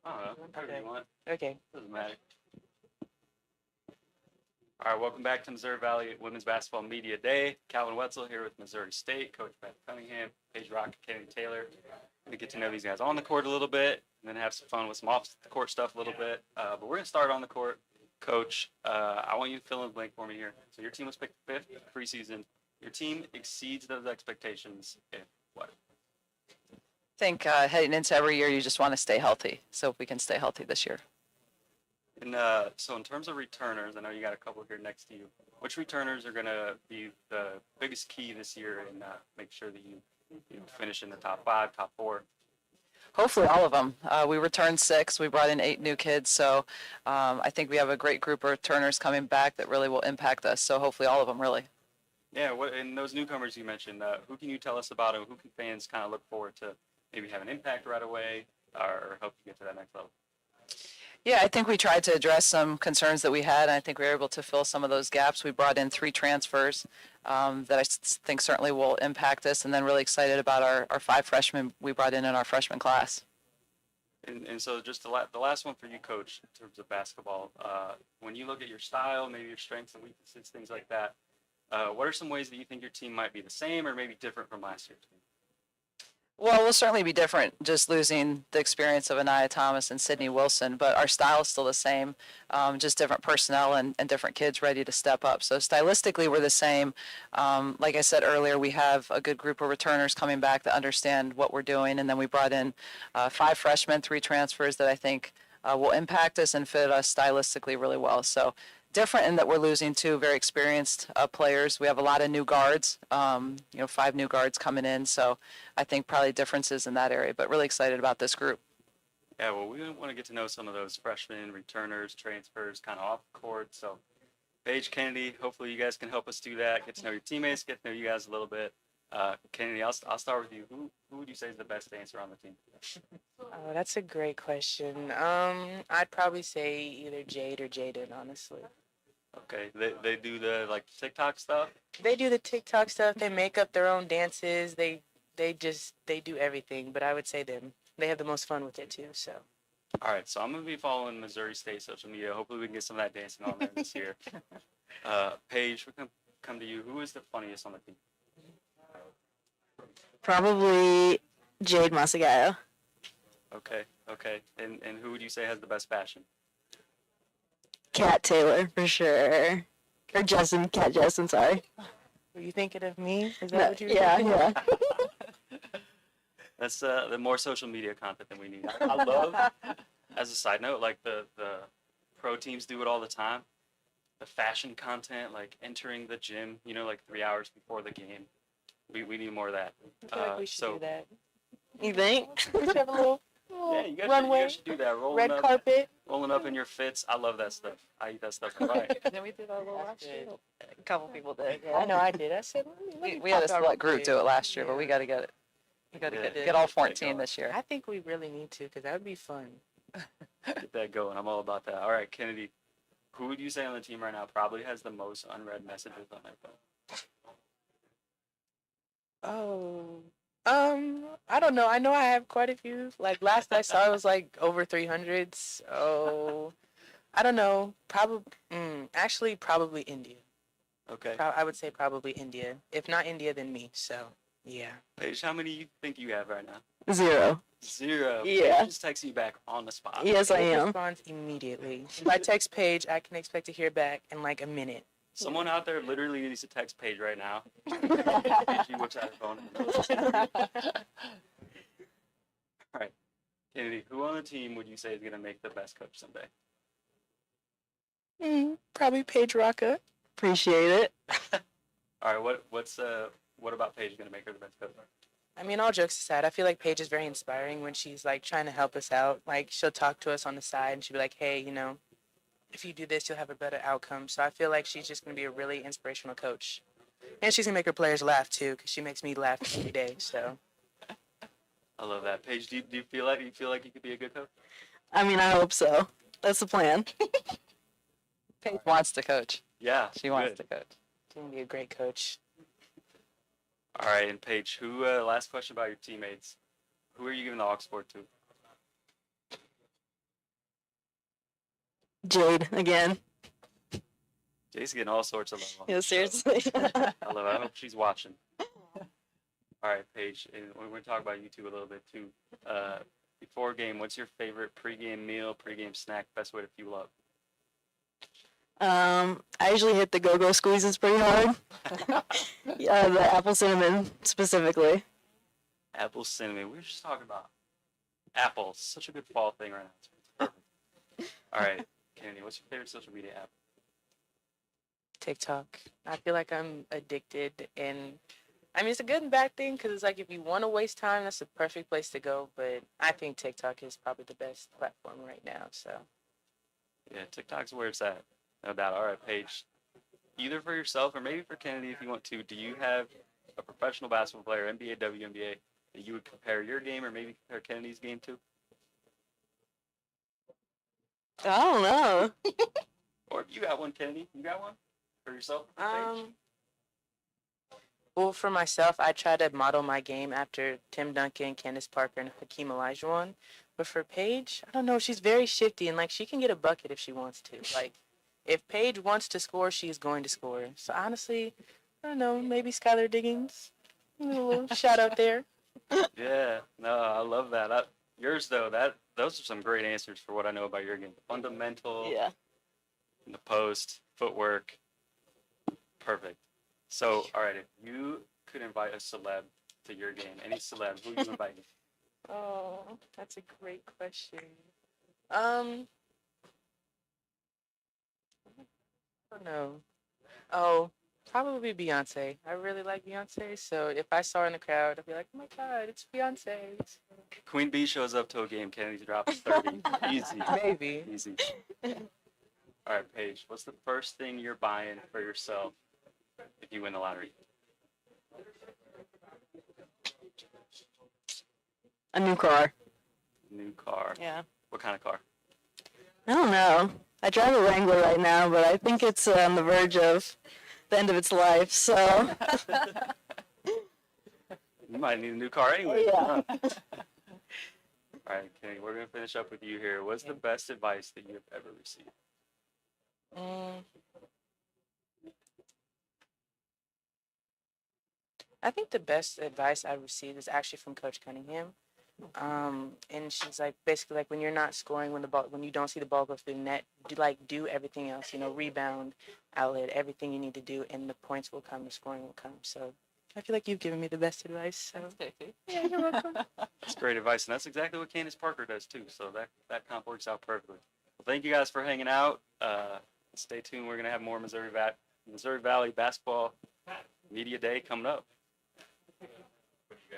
I don't know. Whatever Okay. you want. Okay. Doesn't matter. All right, welcome back to Missouri Valley Women's Basketball Media Day. Calvin Wetzel here with Missouri State, Coach Beth Cunningham, Paige Rock, Kennedy Taylor. Going to get to know these guys on the court a little bit, and then have some fun with some off the court stuff a little bit. But we're going to start on the court. Coach, I want you to fill in the blank for me here. So your team was picked fifth preseason. Your team exceeds those expectations. If what? I think heading into every year, you just want to stay healthy. So if we can stay healthy this year. And so in terms of returners, I know you got a couple here next to you. Which returners are going to be the biggest key this year in make sure that you finish in the top 5, top 4? Hopefully all of them. We returned 6. We brought in 8 new kids. So I think we have a great group of returners coming back that really will impact us. So hopefully all of them really. Yeah, and those newcomers you mentioned, who can you tell us about them? Who can fans kind of look forward to maybe have an impact right away or help you get to that next level? Yeah, I think we tried to address some concerns that we had, and I think we were able to fill some of those gaps. We brought in 3 transfers that I think certainly will impact us, and then really excited about our 5 freshmen we brought in our freshman class. And so just the last one for you, Coach, in terms of basketball, when you look at your style, maybe your strengths and weaknesses, things like that, what are some ways that you think your team might be the same or maybe different from last year's team? Well, we'll certainly be different, just losing the experience of Anaya Thomas and Sydney Wilson, but our style is still the same, just different personnel and different kids ready to step up. So stylistically, we're the same. Like I said earlier, we have a good group of returners coming back that understand what we're doing, and then we brought in 5 freshmen, 3 transfers that I think will impact us and fit us stylistically really well. So different in that we're losing 2 very experienced players. We have a lot of new guards, 5 new guards coming in. So I think probably differences in that area, but really excited about this group. Yeah, well, we want to get to know some of those freshmen, returners, transfers, kind of off the court. So Paige, Kennedy, hopefully you guys can help us do that, get to know your teammates, get to know you guys a little bit. Kennedy, I'll start with you. Who would you say is the best dancer on the team? Oh, that's a great question. I'd probably say either Jade or Jaden, honestly. Okay, they do the like TikTok stuff. They do the TikTok stuff. They make up their own dances. They do everything. But I would say them. They have the most fun with it too. So. All right, so I'm gonna be following Missouri State social media. Hopefully, we can get some of that dancing on there this year. Paige, we can come to you. Who is the funniest on the team? Probably Jade Masagayo. Okay. And who would you say has the best fashion? Kat Taylor, for sure. Or Kat Justin, sorry. Were you thinking of me? Is that No, what you? yeah. That's the more social media content than we need. I love, as a side note, like the pro teams do it all the time. The fashion content, like entering the gym, like 3 hours before the game. We need more of that. I feel like we should do that. You think? We should have a little Yeah, you runway, guys should do that. red carpet. Rolling up in your fits. I love that stuff. I eat that stuff. All right. Then we did our little That's good. A couple people did. I know I did. I said We had a select group do it last year, but we got to get it. We got to Yeah. get all 14 this year. I think we really need to because that would be fun. Get that going. I'm all about that. All right, Kennedy. Who would you say on the team right now probably has the most unread messages on their phone? Oh, I don't know. I know I have quite a few. Like last I saw, it was like over 300. So I don't know. Actually, probably India. Okay. I would say probably India. If not India, then me. So yeah. Paige, how many you think you have right now? 0. 0. Yeah. Paige just texts you back on the spot. Yes, I Paige am. responds immediately. If I text Paige, I can expect to hear back in like a minute. Someone out there literally needs to text Paige right now. She whips out her phone. All right. Kennedy, who on the team would you say is going to make the best coach someday? Probably Paige Rocca. Appreciate it. All right. What about Paige going to make her the best coach? I mean, all jokes aside, I feel like Paige is very inspiring when she's like trying to help us out. Like she'll talk to us on the side and she'll be like, "Hey, if you do this, you'll have a better outcome." So I feel like she's just going to be a really inspirational coach. And she's going to make her players laugh, too, because she makes me laugh every day. So I love that. Paige, do you feel like you could be a good coach? I mean, I hope so. That's the plan. Paige wants to coach. Yeah. She wants good. to coach. she's going to be a great coach. All right. And Paige, last question about your teammates. Who are you giving the aux sport to? Jade again. Jay's getting all sorts of love. on Yeah, this show. seriously. I love it. I hope she's watching. All right, Paige, and we're going to talk about you two a little bit too. Before game, what's your favorite pregame meal, pregame snack, best way to fuel up? I usually hit the go-go squeezes pretty hard. Yeah, the apple cinnamon specifically. Apple cinnamon. We were just talking about apples. Such a good fall thing right now. It's perfect. All right, Kennedy, what's your favorite social media app? TikTok. I feel like I'm addicted, and I mean it's a good and bad thing because it's like if you want to waste time, that's the perfect place to go. But I think TikTok is probably the best platform right now. So Yeah, TikTok's where it's at. No doubt. All right, Paige. Either for yourself or maybe for Kennedy if you want to, do you have a professional basketball player, NBA, WNBA, that you would compare your game or maybe compare Kennedy's game to? I don't know. Or if you got one, Kennedy, you got one for yourself? For Paige? Well, for myself, I try to model my game after Tim Duncan, Candace Parker, and Hakeem Olajuwon. But for Paige, I don't know. She's very shifty, and like she can get a bucket if she wants to. Like, if Paige wants to score, she is going to score. So honestly, I don't know. Maybe Skylar Diggins. A little shout out there. Yeah, no, I love that. Yours though, those are some great answers for what I know about your game. Fundamental, Yeah. in the post, footwork, perfect. So, all right, if you could invite a celeb to your game, any celeb, who you invite? Oh, that's a great question. I don't know. Oh, probably Beyonce. I really like Beyonce, so if I saw her in the crowd, I'd be like, "Oh my God, it's Beyonce!" Queen Bee shows up to a game, Kennedy's dropping 30. Easy, Maybe. easy. All right, Paige, what's the first thing you're buying for yourself if you win the lottery? A new car. New car. Yeah. What kind of car? I don't know. I drive a Wrangler right now, but I think it's on the verge of the end of its life. So You might need a new car anyway. Yeah. Huh? All right, Kenny, we're going to finish up with you here. What's the best advice that you have ever received? Mm. I think the best advice I received is actually from Coach Cunningham. And she's like basically like when you're not scoring when you don't see the ball go through the net, do everything else, rebound, outlet, everything you need to do, and the points will come, the scoring will come. So I feel like you've given me the best advice. So yeah, you're welcome. That's great advice, and that's exactly what Candace Parker does too. So that comp works out perfectly. Well, thank you guys for hanging out. Stay tuned. We're gonna have more Missouri Valley basketball media day coming up.